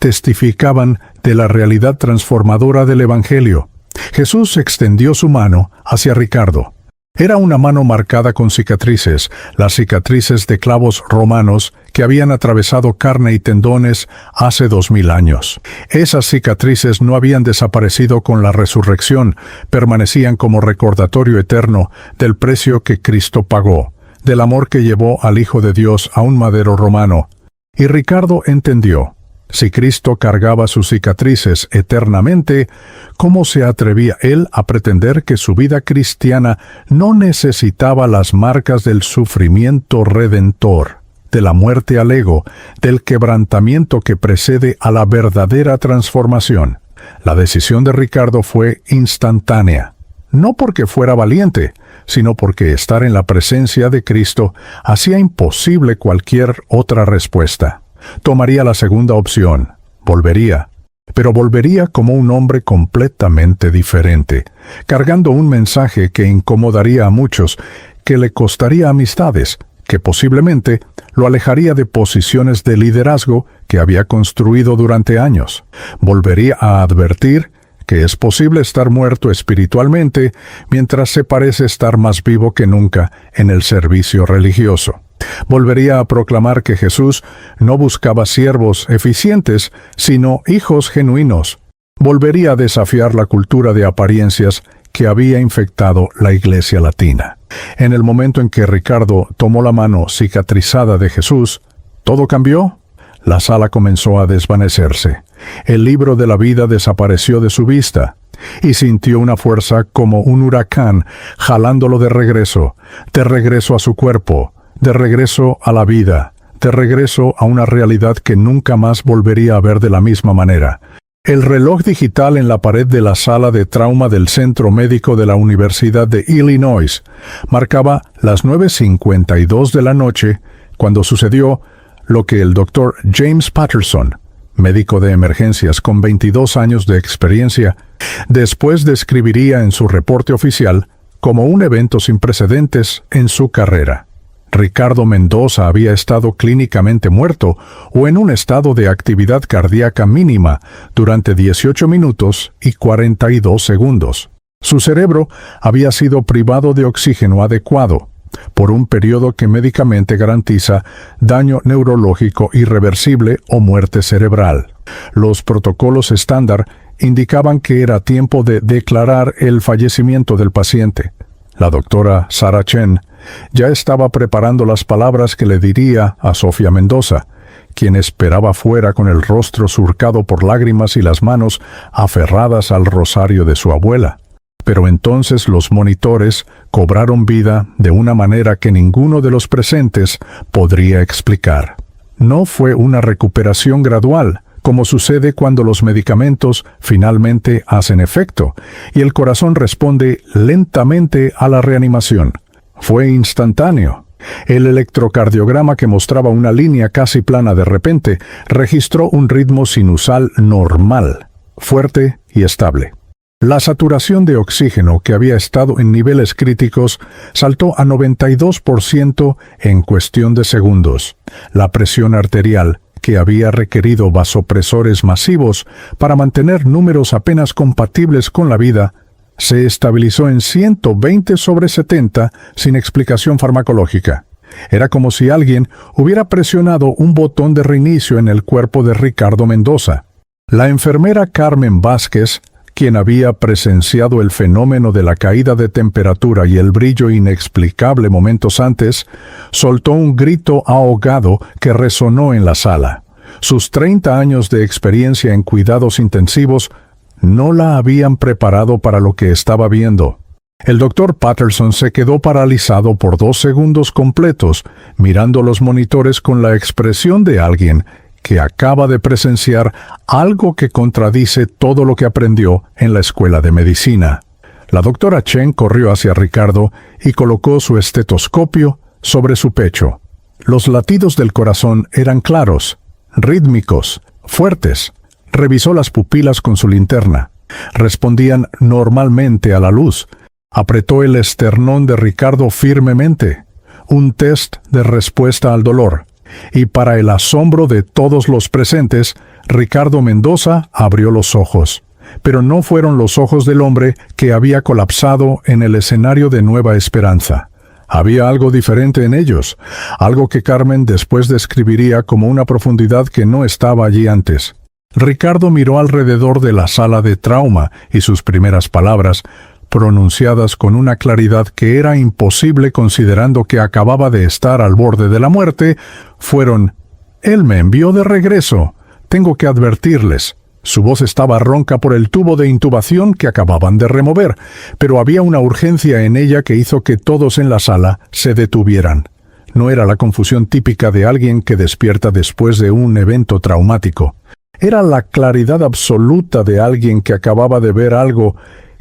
testificaban de la realidad transformadora del Evangelio. Jesús extendió su mano hacia Ricardo. Era una mano marcada con cicatrices, las cicatrices de clavos romanos que habían atravesado carne y tendones hace 2000 años. Esas cicatrices no habían desaparecido con la resurrección, permanecían como recordatorio eterno del precio que Cristo pagó, del amor que llevó al Hijo de Dios a un madero romano. Y Ricardo entendió. Si Cristo cargaba sus cicatrices eternamente, ¿cómo se atrevía él a pretender que su vida cristiana no necesitaba las marcas del sufrimiento redentor, de la muerte al ego, del quebrantamiento que precede a la verdadera transformación? La decisión de Ricardo fue instantánea, no porque fuera valiente, sino porque estar en la presencia de Cristo hacía imposible cualquier otra respuesta. Tomaría la segunda opción, volvería, pero volvería como un hombre completamente diferente, cargando un mensaje que incomodaría a muchos, que le costaría amistades, que posiblemente lo alejaría de posiciones de liderazgo que había construido durante años. Volvería a advertir que es posible estar muerto espiritualmente mientras se parece estar más vivo que nunca en el servicio religioso. Volvería a proclamar que Jesús no buscaba siervos eficientes, sino hijos genuinos. Volvería a desafiar la cultura de apariencias que había infectado la Iglesia latina. En el momento en que Ricardo tomó la mano cicatrizada de Jesús, todo cambió. La sala comenzó a desvanecerse. El libro de la vida desapareció de su vista, y sintió una fuerza como un huracán jalándolo de regreso a su cuerpo, de regreso a la vida, de regreso a una realidad que nunca más volvería a ver de la misma manera. El reloj digital en la pared de la sala de trauma del Centro Médico de la Universidad de Illinois marcaba las 9:52 de la noche cuando sucedió lo que el Dr. James Patterson, médico de emergencias con 22 años de experiencia, después describiría en su reporte oficial como un evento sin precedentes en su carrera. Ricardo Mendoza había estado clínicamente muerto o en un estado de actividad cardíaca mínima durante 18 minutos y 42 segundos. Su cerebro había sido privado de oxígeno adecuado por un periodo que médicamente garantiza daño neurológico irreversible o muerte cerebral. Los protocolos estándar indicaban que era tiempo de declarar el fallecimiento del paciente. La doctora Sarah Chen ya estaba preparando las palabras que le diría a Sofía Mendoza, quien esperaba fuera con el rostro surcado por lágrimas y las manos aferradas al rosario de su abuela. Pero entonces los monitores cobraron vida de una manera que ninguno de los presentes podría explicar. No fue una recuperación gradual, como sucede cuando los medicamentos finalmente hacen efecto, y el corazón responde lentamente a la reanimación. Fue instantáneo. El electrocardiograma, que mostraba una línea casi plana de repente, registró un ritmo sinusal normal, fuerte y estable. La saturación de oxígeno, que había estado en niveles críticos, saltó a 92% en cuestión de segundos. La presión arterial, que había requerido vasopresores masivos para mantener números apenas compatibles con la vida, se estabilizó en 120/70 sin explicación farmacológica. Era como si alguien hubiera presionado un botón de reinicio en el cuerpo de Ricardo Mendoza. La enfermera Carmen Vázquez, quien había presenciado el fenómeno de la caída de temperatura y el brillo inexplicable momentos antes, soltó un grito ahogado que resonó en la sala. Sus 30 años de experiencia en cuidados intensivos no la habían preparado para lo que estaba viendo. El Dr. Patterson se quedó paralizado por 2 segundos completos, mirando los monitores con la expresión de alguien que acaba de presenciar algo que contradice todo lo que aprendió en la escuela de medicina. La doctora Chen corrió hacia Ricardo y colocó su estetoscopio sobre su pecho. Los latidos del corazón eran claros, rítmicos, fuertes. Revisó las pupilas con su linterna. Respondían normalmente a la luz. Apretó el esternón de Ricardo firmemente. Un test de respuesta al dolor. Y para el asombro de todos los presentes, Ricardo Mendoza abrió los ojos. Pero no fueron los ojos del hombre que había colapsado en el escenario de Nueva Esperanza. Había algo diferente en ellos, algo que Carmen después describiría como una profundidad que no estaba allí antes. Ricardo miró alrededor de la sala de trauma y sus primeras palabras, pronunciadas con una claridad que era imposible considerando que acababa de estar al borde de la muerte, fueron: «Él me envió de regreso. Tengo que advertirles». Su voz estaba ronca por el tubo de intubación que acababan de remover, pero había una urgencia en ella que hizo que todos en la sala se detuvieran. No era la confusión típica de alguien que despierta después de un evento traumático. Era la claridad absoluta de alguien que acababa de ver algo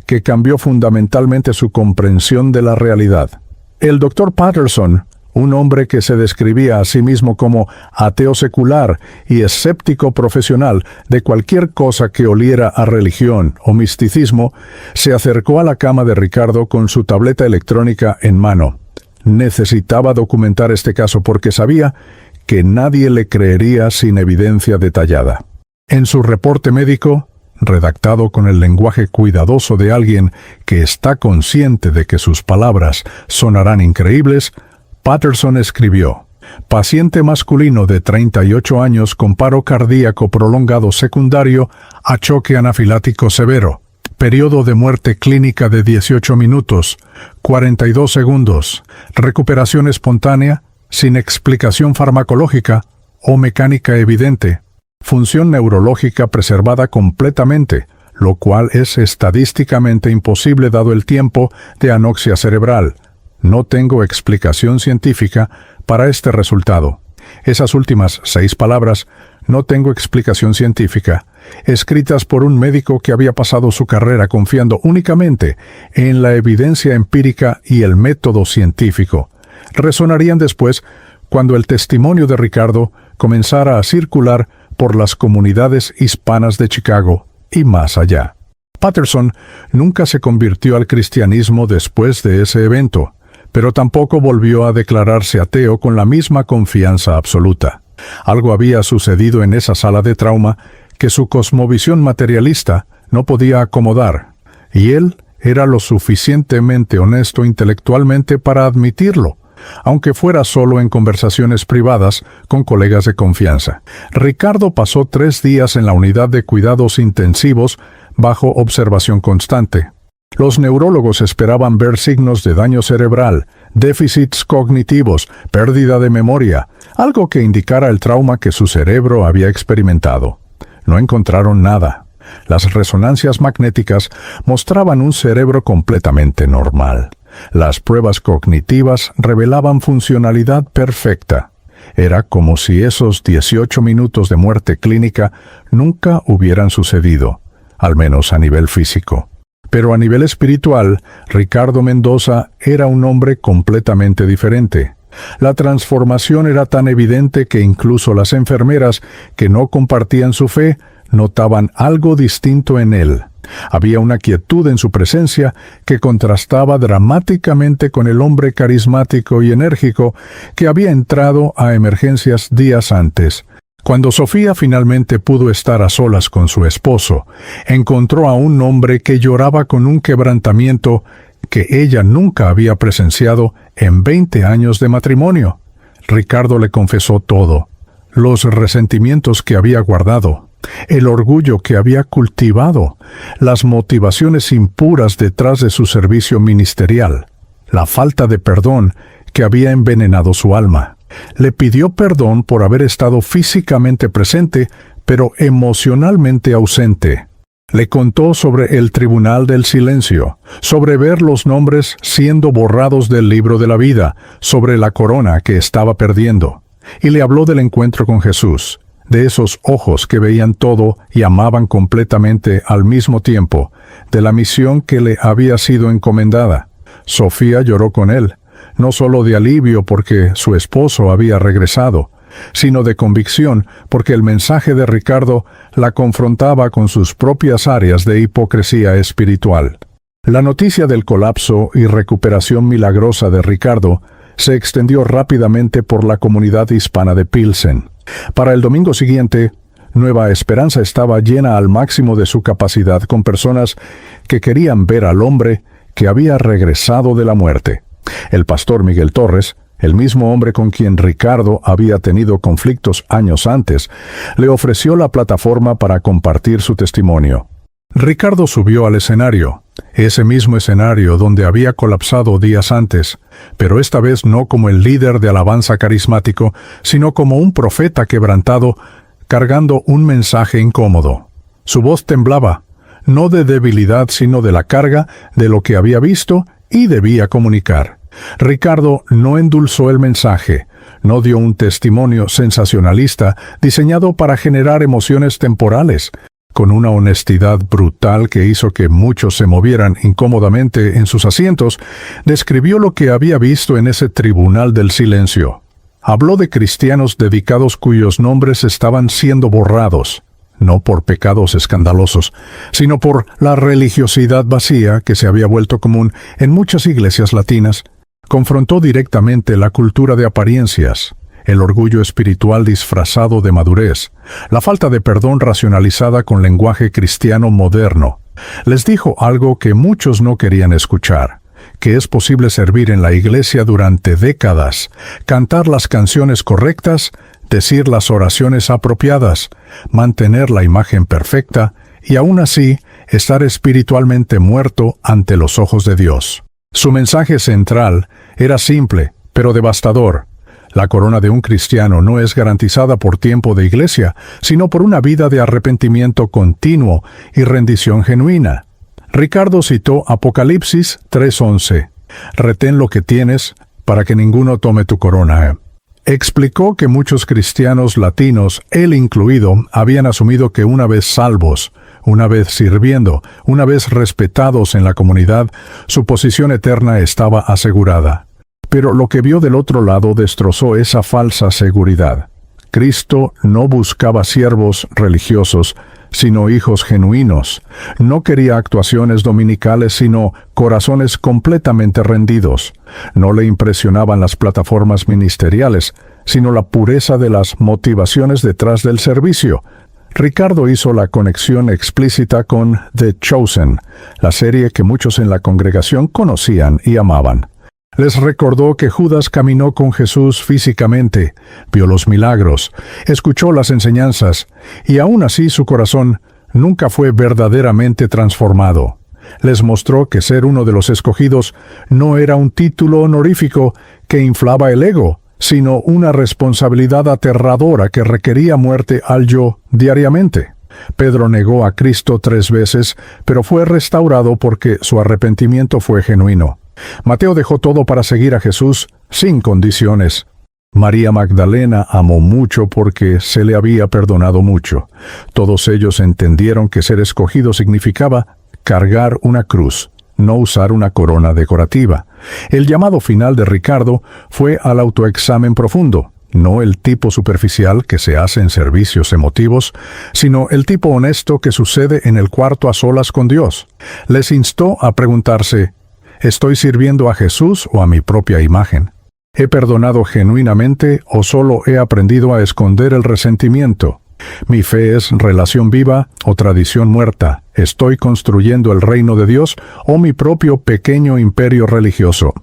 que cambió fundamentalmente su comprensión de la realidad. El Dr. Patterson, un hombre que se describía a sí mismo como ateo secular y escéptico profesional de cualquier cosa que oliera a religión o misticismo, se acercó a la cama de Ricardo con su tableta electrónica en mano. Necesitaba documentar este caso porque sabía que nadie le creería sin evidencia detallada. En su reporte médico, redactado con el lenguaje cuidadoso de alguien que está consciente de que sus palabras sonarán increíbles, Patterson escribió: paciente masculino de 38 años con paro cardíaco prolongado secundario a choque anafilático severo. Periodo de muerte clínica de 18 minutos, 42 segundos. Recuperación espontánea, sin explicación farmacológica o mecánica evidente. Función neurológica preservada completamente, lo cual es estadísticamente imposible dado el tiempo de anoxia cerebral. No tengo explicación científica para este resultado. Esas últimas 6 palabras, no tengo explicación científica, escritas por un médico que había pasado su carrera confiando únicamente en la evidencia empírica y el método científico, resonarían después cuando el testimonio de Ricardo comenzara a circular por las comunidades hispanas de Chicago y más allá. Patterson nunca se convirtió al cristianismo después de ese evento, pero tampoco volvió a declararse ateo con la misma confianza absoluta. Algo había sucedido en esa sala de trauma que su cosmovisión materialista no podía acomodar, y él era lo suficientemente honesto intelectualmente para admitirlo, aunque fuera solo en conversaciones privadas con colegas de confianza. Ricardo pasó 3 días en la unidad de cuidados intensivos bajo observación constante. Los neurólogos esperaban ver signos de daño cerebral, déficits cognitivos, pérdida de memoria, algo que indicara el trauma que su cerebro había experimentado. No encontraron nada. Las resonancias magnéticas mostraban un cerebro completamente normal. Las pruebas cognitivas revelaban funcionalidad perfecta. Era como si esos 18 minutos de muerte clínica nunca hubieran sucedido, al menos a nivel físico. Pero a nivel espiritual, Ricardo Mendoza era un hombre completamente diferente. La transformación era tan evidente que incluso las enfermeras que no compartían su fe notaban algo distinto en él. Había una quietud en su presencia que contrastaba dramáticamente con el hombre carismático y enérgico que había entrado a emergencias días antes. Cuando Sofía finalmente pudo estar a solas con su esposo, encontró a un hombre que lloraba con un quebrantamiento que ella nunca había presenciado en 20 años de matrimonio. Ricardo le confesó todo: los resentimientos que había guardado, el orgullo que había cultivado, las motivaciones impuras detrás de su servicio ministerial, la falta de perdón que había envenenado su alma. Le pidió perdón por haber estado físicamente presente, pero emocionalmente ausente. Le contó sobre el tribunal del silencio, sobre ver los nombres siendo borrados del libro de la vida, sobre la corona que estaba perdiendo. Y le habló del encuentro con Jesús, de esos ojos que veían todo y amaban completamente al mismo tiempo, de la misión que le había sido encomendada. Sofía lloró con él, no solo de alivio porque su esposo había regresado, sino de convicción, porque el mensaje de Ricardo la confrontaba con sus propias áreas de hipocresía espiritual. La noticia del colapso y recuperación milagrosa de Ricardo se extendió rápidamente por la comunidad hispana de Pilsen. Para el domingo siguiente, Nueva Esperanza estaba llena al máximo de su capacidad con personas que querían ver al hombre que había regresado de la muerte. El pastor Miguel Torres, el mismo hombre con quien Ricardo había tenido conflictos años antes, le ofreció la plataforma para compartir su testimonio. Ricardo subió al escenario, ese mismo escenario donde había colapsado días antes, pero esta vez no como el líder de alabanza carismático, sino como un profeta quebrantado, cargando un mensaje incómodo. Su voz temblaba, no de debilidad sino de la carga de lo que había visto y debía comunicar. Ricardo no endulzó el mensaje, no dio un testimonio sensacionalista diseñado para generar emociones temporales. Con una honestidad brutal que hizo que muchos se movieran incómodamente en sus asientos, describió lo que había visto en ese tribunal del silencio. Habló de cristianos dedicados cuyos nombres estaban siendo borrados, no por pecados escandalosos, sino por la religiosidad vacía que se había vuelto común en muchas iglesias latinas. Confrontó directamente la cultura de apariencias, el orgullo espiritual disfrazado de madurez, la falta de perdón racionalizada con lenguaje cristiano moderno. Les dijo algo que muchos no querían escuchar, que es posible servir en la iglesia durante décadas, cantar las canciones correctas, decir las oraciones apropiadas, mantener la imagen perfecta y aún así estar espiritualmente muerto ante los ojos de Dios. Su mensaje central era simple, pero devastador. La corona de un cristiano no es garantizada por tiempo de iglesia, sino por una vida de arrepentimiento continuo y rendición genuina. Ricardo citó Apocalipsis 3:11. Retén lo que tienes para que ninguno tome tu corona. Explicó que muchos cristianos latinos, él incluido, habían asumido que una vez salvos, una vez sirviendo, una vez respetados en la comunidad, su posición eterna estaba asegurada. Pero lo que vio del otro lado destrozó esa falsa seguridad. Cristo no buscaba siervos religiosos, sino hijos genuinos. No quería actuaciones dominicales, sino corazones completamente rendidos. No le impresionaban las plataformas ministeriales, sino la pureza de las motivaciones detrás del servicio. Ricardo hizo la conexión explícita con The Chosen, la serie que muchos en la congregación conocían y amaban. Les recordó que Judas caminó con Jesús físicamente, vio los milagros, escuchó las enseñanzas, y aún así su corazón nunca fue verdaderamente transformado. Les mostró que ser uno de los escogidos no era un título honorífico que inflaba el ego, sino una responsabilidad aterradora que requería muerte al yo diariamente. Pedro negó a Cristo 3 veces, pero fue restaurado porque su arrepentimiento fue genuino. Mateo dejó todo para seguir a Jesús sin condiciones. María Magdalena amó mucho porque se le había perdonado mucho. Todos ellos entendieron que ser escogido significaba cargar una cruz, no usar una corona decorativa. El llamado final de Ricardo fue al autoexamen profundo, no el tipo superficial que se hace en servicios emotivos, sino el tipo honesto que sucede en el cuarto a solas con Dios. Les instó a preguntarse: ¿estoy sirviendo a Jesús o a mi propia imagen? ¿He perdonado genuinamente o solo he aprendido a esconder el resentimiento? ¿Mi fe es relación viva o tradición muerta? ¿Estoy construyendo el reino de Dios o mi propio pequeño imperio religioso?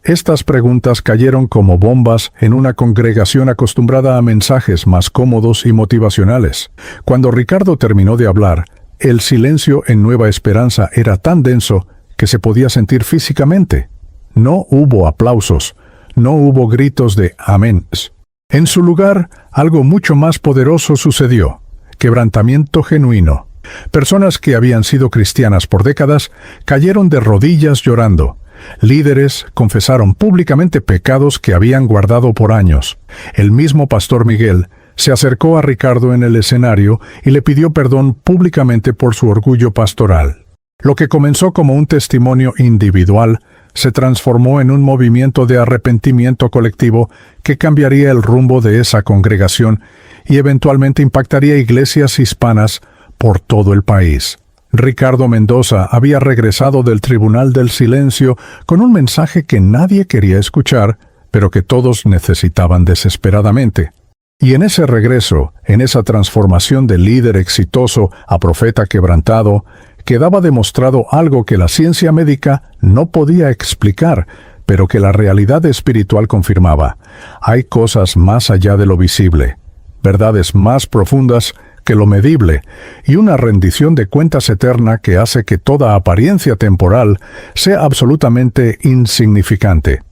Estas preguntas cayeron como bombas en una congregación acostumbrada a mensajes más cómodos y motivacionales. Cuando Ricardo terminó de hablar, el silencio en Nueva Esperanza era tan denso que se podía sentir físicamente. No hubo aplausos, no hubo gritos de amén. En su lugar, algo mucho más poderoso sucedió: quebrantamiento genuino. Personas que habían sido cristianas por décadas cayeron de rodillas llorando. Líderes confesaron públicamente pecados que habían guardado por años. El mismo pastor Miguel se acercó a Ricardo en el escenario y le pidió perdón públicamente por su orgullo pastoral. Lo que comenzó como un testimonio individual se transformó en un movimiento de arrepentimiento colectivo que cambiaría el rumbo de esa congregación y eventualmente impactaría iglesias hispanas por todo el país. Ricardo Mendoza había regresado del Tribunal del Silencio con un mensaje que nadie quería escuchar, pero que todos necesitaban desesperadamente. Y en ese regreso, en esa transformación de líder exitoso a profeta quebrantado, quedaba demostrado algo que la ciencia médica no podía explicar, pero que la realidad espiritual confirmaba. Hay cosas más allá de lo visible, verdades más profundas que lo medible, y una rendición de cuentas eterna que hace que toda apariencia temporal sea absolutamente insignificante.